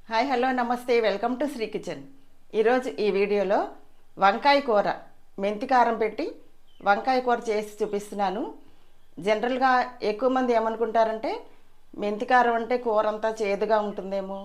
Hi hello నమస్తే welcome to Shri kitchen. ఈరోజు ఈ వీడియోలో వంకాయ కూర మెంతి కారం పెట్టి వంకాయ కూర చేసి చూపిస్తున్నాను. జనరల్గా ఎక్కువ మంది ఏమనుకుంటారంటే మెంతి కారం అంటే కూర అంతా చేదుగా ఉంటుందేమో,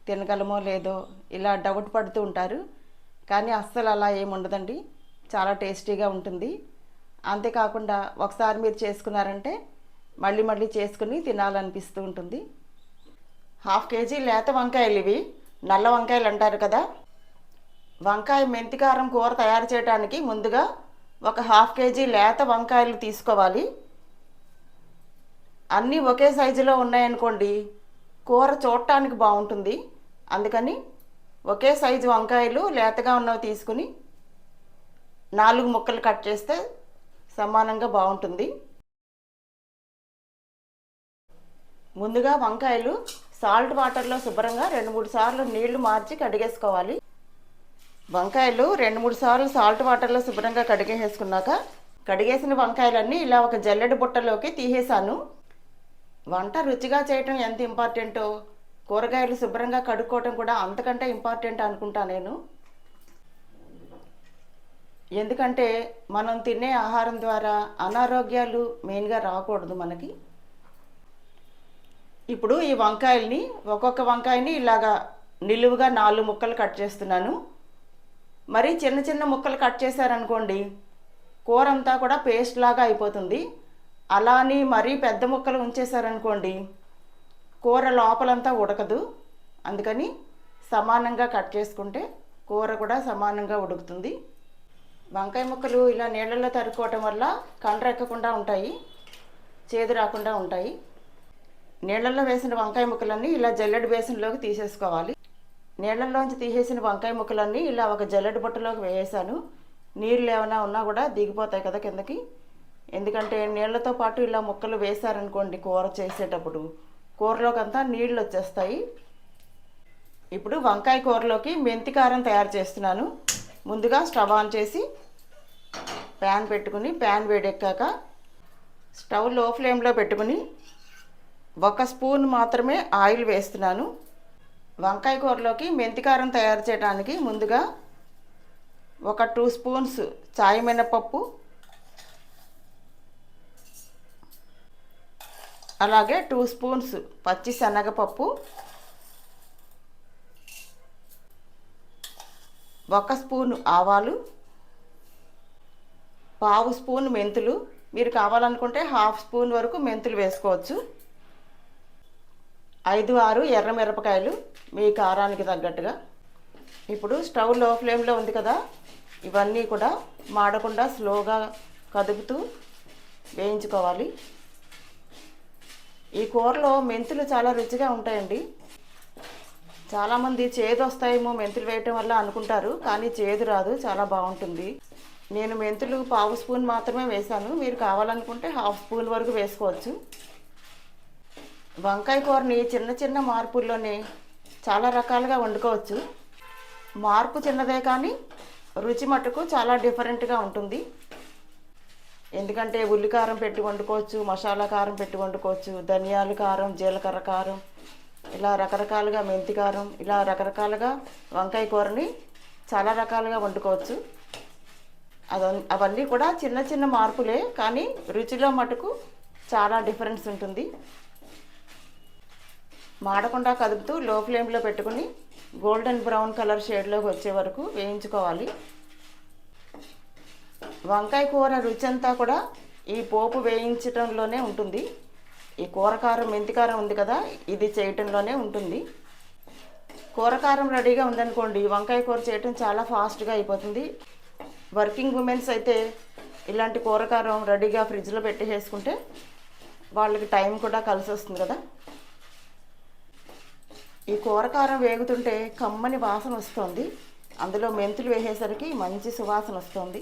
తినగలమో లేదో ఇలా డౌట్ పడుతూ ఉంటారు. కానీ అస్సలు అలా ఏముండదండి, చాలా టేస్టీగా ఉంటుంది. అంతేకాకుండా ఒకసారి మీరు చేసుకున్నారంటే మళ్ళీ మళ్ళీ చేసుకుని తినాలనిపిస్తూ ఉంటుంది. హాఫ్ కేజీ లేత వంకాయలు, ఇవి నల్ల వంకాయలు అంటారు కదా. వంకాయ మెంతికారం కూర తయారు చేయడానికి ముందుగా ఒక హాఫ్ కేజీ లేత వంకాయలు తీసుకోవాలి. అన్నీ ఒకే సైజులో ఉన్నాయనుకోండి కూర చూడటానికి బాగుంటుంది. అందుకని ఒకే సైజు వంకాయలు లేతగా ఉన్నవి తీసుకుని 4 ముక్కలు కట్ చేస్తే సమానంగా బాగుంటుంది. ముందుగా వంకాయలు సాల్ట్ వాటర్లో శుభ్రంగా 2-3 సార్లు నీళ్లు మార్చి కడిగేసుకోవాలి. వంకాయలు 2-3 సార్లు సాల్ట్ వాటర్లో శుభ్రంగా కడిగేసుకున్నాక కడిగేసిన వంకాయలన్నీ ఇలా ఒక జల్లెడ బుట్టలోకి తీసేసాను. వంట రుచిగా చేయటం ఎంత ఇంపార్టెంటో కూరగాయలు శుభ్రంగా కడుక్కోవటం కూడా అంతకంటే ఇంపార్టెంట్ అనుకుంటా నేను. ఎందుకంటే మనం తినే ఆహారం ద్వారా అనారోగ్యాలు మెయిన్గా రాకూడదు మనకి. ఇప్పుడు ఈ వంకాయల్ని ఒక్కొక్క వంకాయని ఇలాగా నిలువుగా 4 ముక్కలు కట్ చేస్తున్నాను. మరి చిన్న చిన్న ముక్కలు కట్ చేశారనుకోండి కూర అంతా కూడా పేస్ట్ లాగా అయిపోతుంది. అలా అని మరీ పెద్ద ముక్కలు ఉంచేశారనుకోండి కూర లోపలంతా ఉడకదు. అందుకని సమానంగా కట్ చేసుకుంటే కూర కూడా సమానంగా ఉడుకుతుంది. వంకాయ ముక్కలు ఇలా నీళ్ళల్లో తరుక్కోవటం వల్ల కండ్రెక్కకుండా ఉంటాయి, చేదు రాకుండా ఉంటాయి. నీళ్ళల్లో వేసిన వంకాయ ముక్కలన్నీ ఇలా జల్లెడ బేసిన్లోకి తీసేసుకోవాలి. నీళ్ళల్లోంచి తీసేసిన వంకాయ ముక్కలన్నీ ఇలా ఒక జల్లెడ బుట్టలోకి వేసాను. నీళ్ళు ఏమైనా ఉన్నా కూడా దిగిపోతాయి కదా కిందకి. ఎందుకంటే నీళ్ళతో పాటు ఇలా ముక్కలు వేసారనుకోండి కూర చేసేటప్పుడు కూరలోకంతా నీళ్ళు వచ్చేస్తాయి. ఇప్పుడు వంకాయ కూరలోకి మెంతి కారం తయారు చేస్తున్నాను. ముందుగా స్టవ్ ఆన్ చేసి ప్యాన్ పెట్టుకుని ప్యాన్ వేడెక్కాక స్టవ్ లో ఫ్లేమ్లో పెట్టుకుని 1 స్పూన్ మాత్రమే ఆయిల్ వేస్తున్నాను. వంకాయ కూరలోకి మెంతికారం తయారు చేయడానికి ముందుగా ఒక 2 స్పూన్స్ చాయ్ మినపప్పు, అలాగే 2 స్పూన్స్ పచ్చి శనగపప్పు, 1 స్పూన్ ఆవాలు, 1/2 స్పూన్ మెంతులు. మీరు కావాలనుకుంటే 1/2 స్పూన్ వరకు మెంతులు వేసుకోవచ్చు. 5-6 ఎర్రమిరపకాయలు మీ కారానికి తగ్గట్టుగా. ఇప్పుడు స్టవ్ లో ఫ్లేమ్లో ఉంది కదా, ఇవన్నీ కూడా మాడకుండా స్లోగా కదుపుతూ వేయించుకోవాలి. ఈ కూరలో మెంతులు చాలా రుచిగా ఉంటాయండి. చాలామంది చేదు వస్తాయేమో మెంతులు వేయటం వల్ల అనుకుంటారు, కానీ చేదు రాదు, చాలా బాగుంటుంది. నేను మెంతులు 1/2 స్పూన్ మాత్రమే వేశాను. మీరు కావాలనుకుంటే 1/2 స్పూన్ వరకు వేసుకోవచ్చు. వంకాయ కూరని చిన్న చిన్న మార్పుల్లోనే చాలా రకాలుగా వండుకోవచ్చు. మార్పు చిన్నదే కానీ రుచి మట్టుకు చాలా డిఫరెంట్గా ఉంటుంది. ఎందుకంటే ఉల్లికారం పెట్టి వండుకోవచ్చు, మసాలా కారం పెట్టి వండుకోవచ్చు, ధనియాల కారం, జీలకర్ర కారం, ఇలా రకరకాలుగా మెంతి కారం, ఇలా రకరకాలుగా వంకాయ కూరని చాలా రకాలుగా వండుకోవచ్చు. అవన్నీ కూడా చిన్న చిన్న మార్పులే, కానీ రుచిలో మటుకు చాలా డిఫరెన్స్ ఉంటుంది. మాడకుండా కదుపుతూ లో ఫ్లేమ్లో పెట్టుకుని గోల్డెన్ బ్రౌన్ కలర్ షేడ్లోకి వచ్చే వరకు వేయించుకోవాలి. వంకాయ కూర రుచి అంతా కూడా ఈ పోపు వేయించటంలోనే ఉంటుంది. ఈ కూరకారం మెంతికారం ఉంది కదా, ఇది చేయటంలోనే ఉంటుంది. కూరకారం రెడీగా ఉందనుకోండి వంకాయ కూర చేయటం చాలా ఫాస్ట్గా అయిపోతుంది. వర్కింగ్ ఉమెన్స్ అయితే ఇలాంటి కూరకారం రెడీగా ఫ్రిడ్జ్లో పెట్టేసుకుంటే వాళ్ళకి టైం కూడా కలిసి వస్తుంది కదా. ఈ కూరకారం వేగుతుంటే కమ్మని వాసన వస్తుంది. అందులో మెంతులు వేసేసరికి మంచి సువాసన వస్తుంది.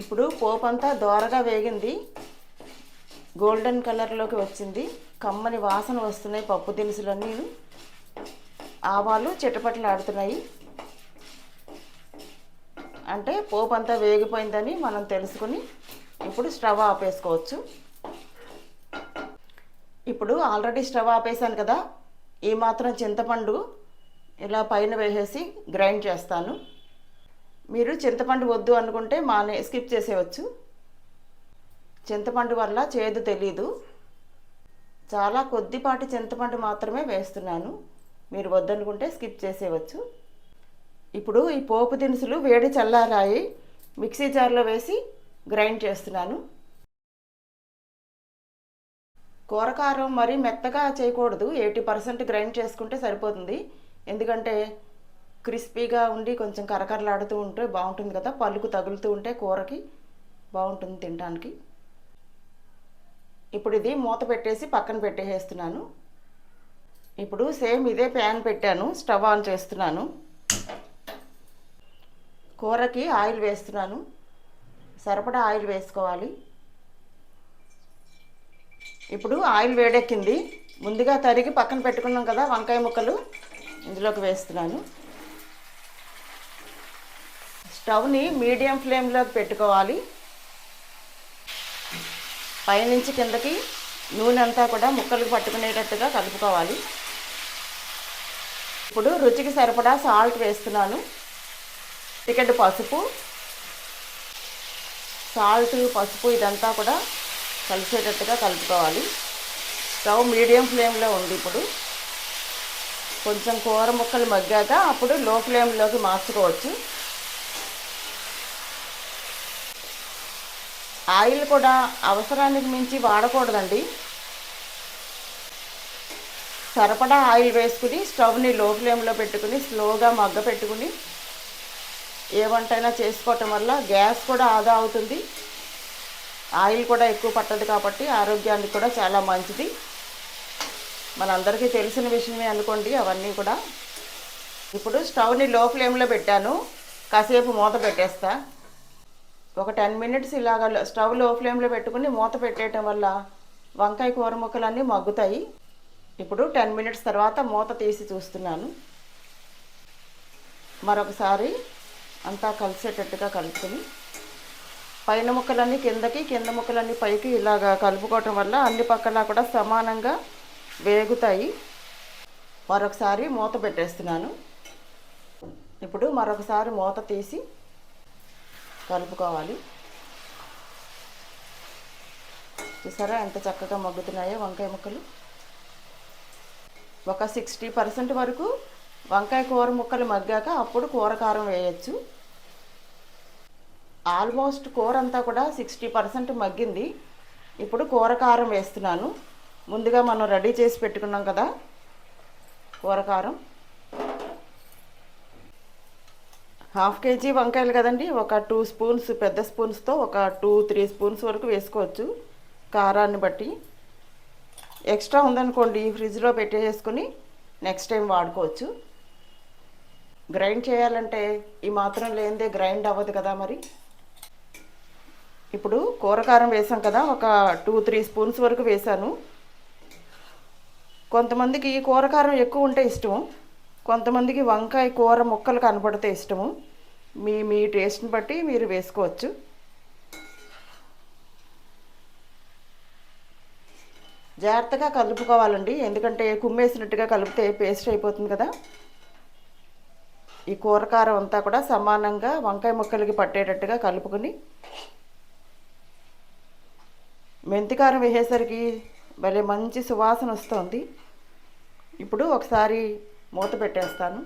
ఇప్పుడు పోపు అంతా దోరగా వేగింది, గోల్డెన్ కలర్లోకి వచ్చింది, కమ్మని వాసన వస్తున్నాయి. పప్పు దినుసులన్నీ, ఆవాలు చిటపటలాడుతున్నాయి. అంటే పోపు అంతా వేగిపోయిందని మనం తెలుసుకుని ఇప్పుడు స్టవ్ ఆపేసుకోవచ్చు. ఇప్పుడు ఆల్రెడీ స్టవ్ ఆపేసాను కదా, ఈ మాత్రం చింతపండు ఇలా పైన వేసేసి గ్రైండ్ చేస్తాను. మీరు చింతపండు వద్దు అనుకుంటే స్కిప్ చేసేయచ్చు. చింతపండు వల్ల చేదు తెలీదు. చాలా కొద్దిపాటి చింతపండు మాత్రమే వేస్తున్నాను. మీరు వద్దనుకుంటే స్కిప్ చేసేయచ్చు. ఇప్పుడు ఈ పోపు దినుసులు వేడి చల్లారాయి మిక్సీ జార్లో వేసి గ్రైండ్ చేస్తున్నాను. కూరకారం మరీ మెత్తగా చేయకూడదు, 80% గ్రైండ్ చేసుకుంటే సరిపోతుంది. ఎందుకంటే క్రిస్పీగా ఉండి కొంచెం కరకరలాడుతూ ఉంటే బాగుంటుంది కదా, పళ్ళుకు తగులుతూ ఉంటే కూరకి బాగుంటుంది తినడానికి. ఇప్పుడు ఇది మూత పెట్టేసి పక్కన పెట్టేస్తున్నాను. ఇప్పుడు సేమ్ ఇదే ప్యాన్ పెట్టాను, స్టవ్ ఆన్ చేస్తున్నాను. కూరకి ఆయిల్ వేస్తున్నాను. సరిపడా ఆయిల్ వేసుకోవాలి. ఇప్పుడు ఆయిల్ వేడెక్కింది. ముందుగా తరిగి పక్కన పెట్టుకున్నాం కదా వంకాయ ముక్కలు, ఇందులోకి వేస్తున్నాను. స్టవ్ని మీడియం ఫ్లేమ్లోకి పెట్టుకోవాలి. పైనుంచి కిందకి నూనె అంతా కూడా ముక్కలకు పట్టుకునేటట్టుగా కలుపుకోవాలి. ఇప్పుడు రుచికి సరిపడా సాల్ట్ వేస్తున్నాను. చిటికెడు పసుపు, సాల్ట్ పసుపు ఇదంతా కూడా కలిసేటట్టుగా కలుపుకోవాలి. స్టవ్ మీడియం ఫ్లేమ్లో ఉంది. ఇప్పుడు కొంచెం కూర ముక్కలు మగ్గాక అప్పుడు లో ఫ్లేమ్లోకి మార్చుకోవచ్చు. ఆయిల్ కూడా అవసరానికి మించి వాడకూడదండి. సరిపడా ఆయిల్ వేసుకుని స్టవ్ని లో ఫ్లేమ్లో పెట్టుకుని స్లోగా మగ్గ పెట్టుకుని ఏ వంటైనా చేసుకోవటం వల్ల గ్యాస్ కూడా ఆదా అవుతుంది, ఆయిల్ కూడా ఎక్కువ పట్టదు. కాబట్టి ఆరోగ్యానికి కూడా చాలా మంచిది. మనందరికీ తెలిసిన విషయమే అనుకోండి అవన్నీ కూడా. ఇప్పుడు స్టవ్ని లో ఫ్లేమ్లో పెట్టాను, కాసేపు మూత పెట్టేస్తా. ఒక 10 మినిట్స్ ఇలాగ స్టవ్ లో ఫ్లేమ్లో పెట్టుకుని మూత పెట్టేయటం వల్ల వంకాయ కూర ముక్కలన్నీ మగ్గుతాయి. ఇప్పుడు 10 మినిట్స్ తర్వాత మూత తీసి చూస్తున్నాను. మరొకసారి అంతా కలిసేటట్టుగా కలుపుకొని పైన ముక్కలన్నీ కిందకి, కింద ముక్కలన్నీ పైకి ఇలాగా కలుపుకోవటం వల్ల అన్ని పక్కలా కూడా సమానంగా వేగుతాయి. మరొకసారి మూత పెట్టేస్తున్నాను. ఇప్పుడు మరొకసారి మూత తీసి కలుపుకోవాలి. చూసారా ఎంత చక్కగా మగ్గుతున్నాయో వంకాయ ముక్కలు. ఒక 60% వరకు వంకాయ కూర ముక్కలు మగ్గాక అప్పుడు కూర కారం వేయచ్చు. ఆల్మోస్ట్ కూర అంతా కూడా 60% మగ్గింది. ఇప్పుడు కూర కారం వేస్తున్నాను. ముందుగా మనం రెడీ చేసి పెట్టుకున్నాం కదా కూర కారం. 1/2 కేజీ వంకాయలు కదండి, ఒక 2 స్పూన్స్ పెద్ద స్పూన్స్తో ఒక 2-3 స్పూన్స్ వరకు వేసుకోవచ్చు కారాన్ని బట్టి. ఎక్స్ట్రా ఉందనుకోండి ఫ్రిడ్జ్లో పెట్టేసుకొని నెక్స్ట్ టైం వాడుకోవచ్చు. గ్రైండ్ చేయాలంటే ఈ మాత్రం లేనిదే గ్రైండ్ అవ్వదు కదా మరి. ఇప్పుడు కూరకారం వేసాం కదా, ఒక 2-3 స్పూన్స్ వరకు వేసాను. కొంతమందికి కూరకారం ఎక్కువ ఉంటే ఇష్టం, కొంతమందికి వంకాయ కూర ముక్కలు కనపడితే ఇష్టము. మీ టేస్ట్ని బట్టి మీరు వేసుకోవచ్చు. జాగ్రత్తగా కలుపుకోవాలండి, ఎందుకంటే కుమ్మేసినట్టుగా కలిపితే పేస్ట్ అయిపోతుంది కదా. ఈ కూరకారం అంతా కూడా సమానంగా వంకాయ ముక్కలకి పట్టేటట్టుగా కలుపుకొని మెంతికారం వేసేసరికి భలే మంచి సువాసన వస్తుంది. ఇప్పుడు ఒకసారి మూత పెట్టేస్తాను.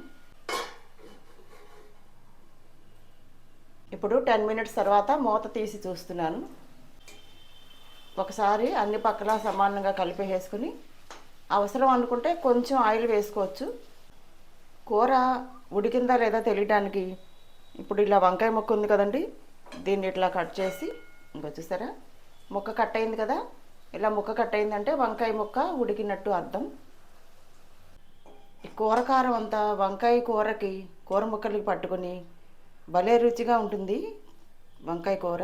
ఇప్పుడు 10 మినిట్స్ తర్వాత మూత తీసి చూస్తున్నాను. ఒకసారి అన్ని పక్కల సమానంగా కలిపేసుకుని అవసరం అనుకుంటే కొంచెం ఆయిల్ వేసుకోవచ్చు. కూర ఉడికిందా లేదా తెలియడానికి ఇప్పుడు ఇలా వంకాయ ముక్క ఉంది కదండి, దీన్ని ఇట్లా కట్ చేసి ఇంకో చూసారా ముక్క కట్ అయింది కదా, ఇలా ముక్క కట్ అయిందంటే వంకాయ ముక్క ఉడికినట్టు అర్థం. ఈ కూరకారం అంతా వంకాయ కూరకి కూర ముక్కలకి పట్టుకొని భలే రుచిగా ఉంటుంది వంకాయ కూర.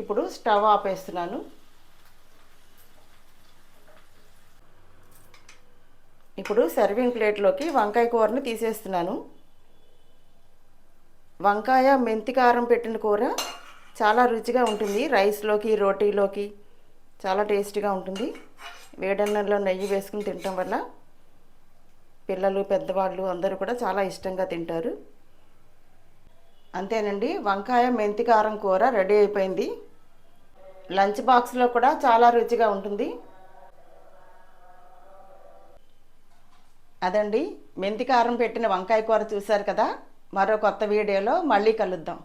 ఇప్పుడు స్టవ్ ఆపేస్తున్నాను. ఇప్పుడు సర్వింగ్ ప్లేట్లోకి వంకాయ కూరని తీసేస్తున్నాను. వంకాయ మెంతి కారం పెట్టిన కూర చాలా రుచిగా ఉంటుంది, రైస్లోకి రోటీలోకి చాలా టేస్టీగా ఉంటుంది. వేడన్నంలో నెయ్యి వేసుకుని తినటం వల్ల పిల్లలు పెద్దవాళ్ళు అందరూ కూడా చాలా ఇష్టంగా తింటారు. అంతేనండి, వంకాయ మెంతి కారం కూర రెడీ అయిపోయింది. లంచ్ బాక్స్లో కూడా చాలా రుచిగా ఉంటుంది. అదండి, మెంతి కారం పెట్టిన వంకాయ కూర చూశారు కదా. మరో కొత్త వీడియోలో మళ్ళీ కలుద్దాం.